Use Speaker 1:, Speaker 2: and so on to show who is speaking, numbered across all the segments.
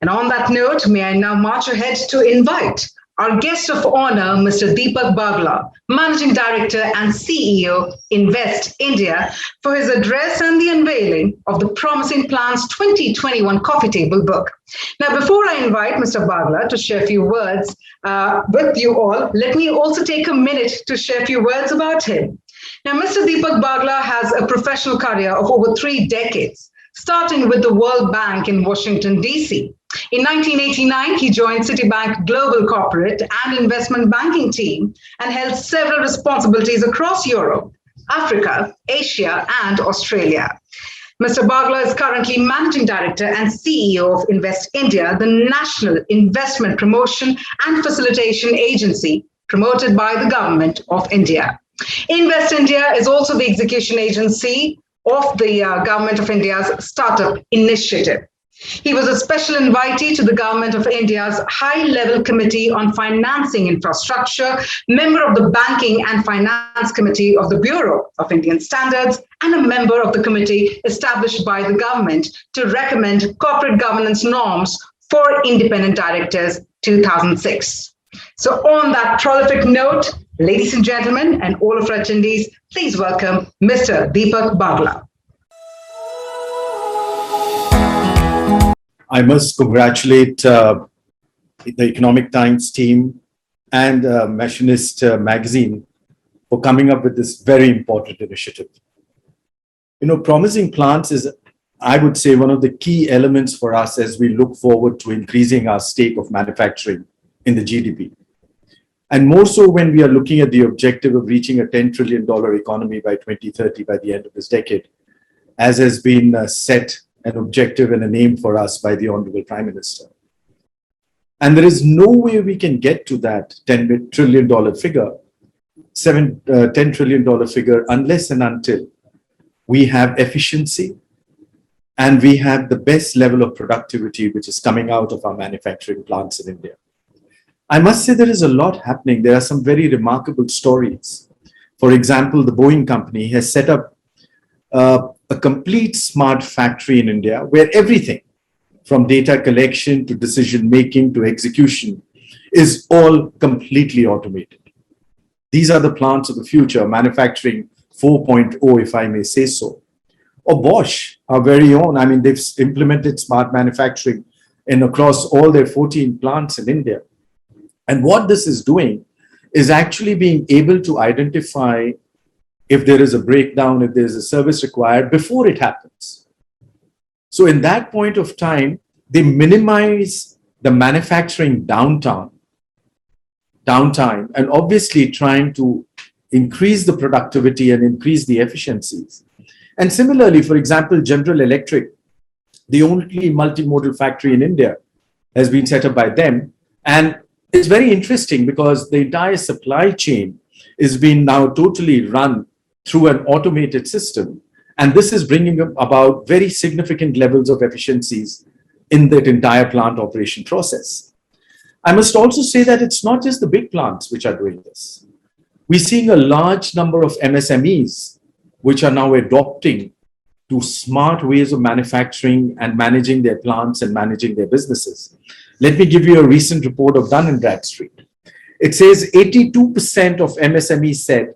Speaker 1: And on that note, may I now march ahead to invite our guest of honor, Mr. Deepak Bagla, Managing Director and CEO, Invest India, for his address and the unveiling of the Promising Plans 2021 Coffee Table book. Now, before I invite Mr. Bagla to share a few words with you all, let me also take a minute to share a few words about him. Now, Mr. Deepak Bagla has a professional career of over 3 decades, starting with the World Bank in Washington, D.C. In 1989, he joined Citibank Global Corporate and Investment Banking team and held several responsibilities across Europe, Africa, Asia, and Australia. Mr. Bagla is currently Managing Director and CEO of Invest India, the national investment promotion and facilitation agency promoted by the Government of India. Invest India is also the execution agency of the Government of India's Startup Initiative. He was a special invitee to the Government of India's High-Level Committee on Financing Infrastructure, member of the Banking and Finance Committee of the Bureau of Indian Standards, and a member of the committee established by the government to recommend corporate governance norms for independent directors, 2006. So on that prolific note, ladies and gentlemen, and all of our attendees, please welcome Mr. Deepak Bagla.
Speaker 2: I must congratulate the Economic Times team and Machinist magazine for coming up with this very important initiative. You know, Promising Plants is, I would say, one of the key elements for us as we look forward to increasing our stake of manufacturing in the GDP. And more so when we are looking at the objective of reaching a $10 trillion economy by 2030, by the end of this decade, as has been set an objective and a name for us by the Honorable Prime Minister. And there is no way we can get to that $10 trillion figure, $10 trillion figure, unless and until we have efficiency and we have the best level of productivity which is coming out of our manufacturing plants in India. I must say there is a lot happening. There are some very remarkable stories. For example, the Boeing company has set up a complete smart factory in India where everything from data collection to decision making to execution is all completely automated. These are the plants of the future, manufacturing 4.0, if I may say so. Or Bosch, our very own. I mean, they've implemented smart manufacturing across all their 14 plants in India. And what this is doing is actually being able to identify if there is a breakdown, if there's a service required before it happens. So in that point of time, they minimize the manufacturing downtime, and obviously trying to increase the productivity and increase the efficiencies. And similarly, for example, General Electric, the only multimodal factory in India, has been set up by them. And it's very interesting because the entire supply chain is being now totally run through an automated system. And this is bringing about very significant levels of efficiencies in that entire plant operation process. I must also say that it's not just the big plants which are doing this. We're seeing a large number of MSMEs which are now adopting to smart ways of manufacturing and managing their plants and managing their businesses. Let me give you a recent report of Dun & Bradstreet. It says 82% of MSMEs said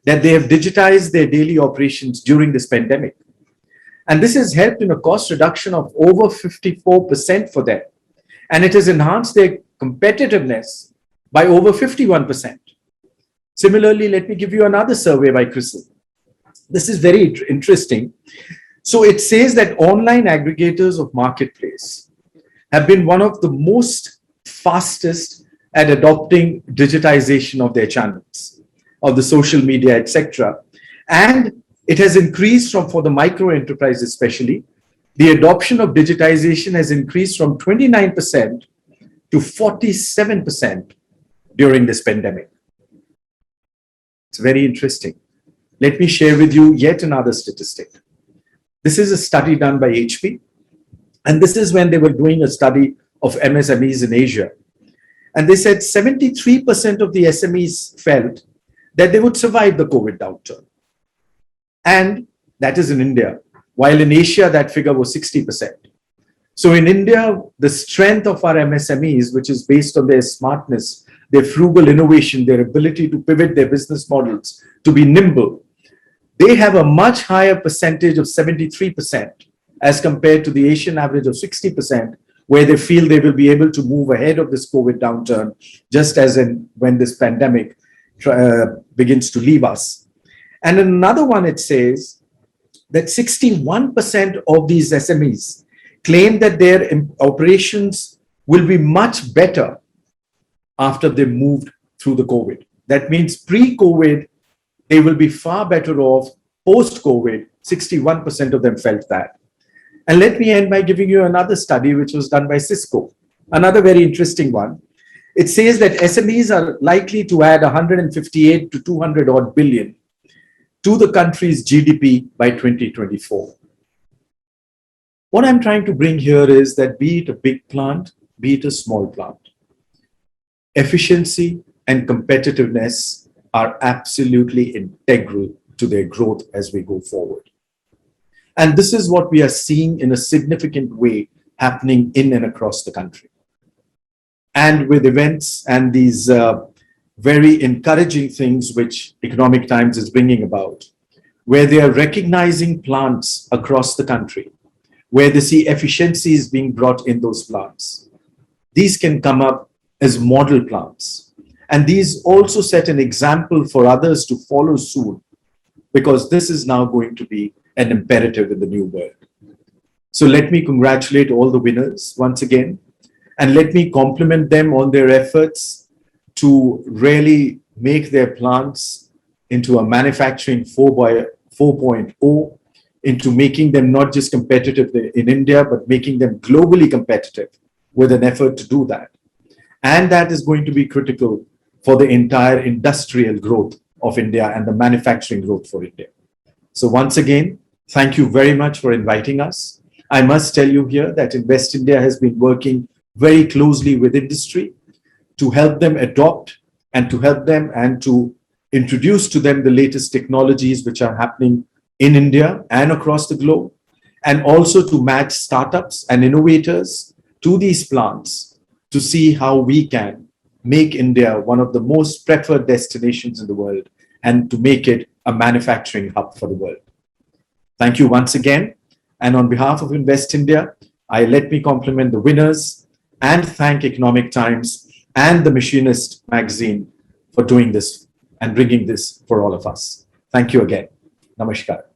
Speaker 2: that they have digitized their daily operations during this pandemic. And this has helped in a cost reduction of over 54% for them. And it has enhanced their competitiveness by over 51%. Similarly, let me give you another survey by CRISIL. This is very interesting. So it says that online aggregators of marketplace have been one of the most fastest at adopting digitization of their channels, of the social media, etc. And it has increased for the micro enterprise especially, the adoption of digitization has increased from 29% to 47% during this pandemic. It's very interesting. Let me share with you yet another statistic. This is a study done by HP. And this is when they were doing a study of MSMEs in Asia. And they said 73% of the SMEs felt that they would survive the COVID downturn. And that is in India, while in Asia, that figure was 60%. So in India, the strength of our MSMEs, which is based on their smartness, their frugal innovation, their ability to pivot their business models, to be nimble, they have a much higher percentage of 73% as compared to the Asian average of 60%, where they feel they will be able to move ahead of this COVID downturn, just as in when this pandemic begins to leave us. And in another one, it says that 61% of these SMEs claim that their operations will be much better after they moved through the COVID. That means pre-COVID, they will be far better off. Post-COVID, 61% of them felt that. And let me end by giving you another study which was done by Cisco, another very interesting one. It says that SMEs are likely to add 158 to 200 odd billion to the country's GDP by 2024. What I'm trying to bring here is that be it a big plant, be it a small plant, efficiency and competitiveness are absolutely integral to their growth as we go forward. And this is what we are seeing in a significant way happening in and across the country. And with events and these very encouraging things which Economic Times is bringing about, where they are recognizing plants across the country, where they see efficiencies being brought in those plants. These can come up as model plants. And these also set an example for others to follow soon, because this is now going to be an imperative in the new world. So let me congratulate all the winners once again, and let me compliment them on their efforts to really make their plants into a manufacturing 4.0, into making them not just competitive in India, but making them globally competitive with an effort to do that. And that is going to be critical for the entire industrial growth of India and the manufacturing growth for India. So once again, thank you very much for inviting us. I must tell you here that Invest India has been working very closely with industry to help them adopt and to help them and to introduce to them the latest technologies which are happening in India and across the globe, and also to match startups and innovators to these plants to see how we can make India one of the most preferred destinations in the world and to make it a manufacturing hub for the world. Thank you once again. And on behalf of Invest India, let me compliment the winners and thank Economic Times and the Machinist magazine for doing this and bringing this for all of us. Thank you again. Namaskar.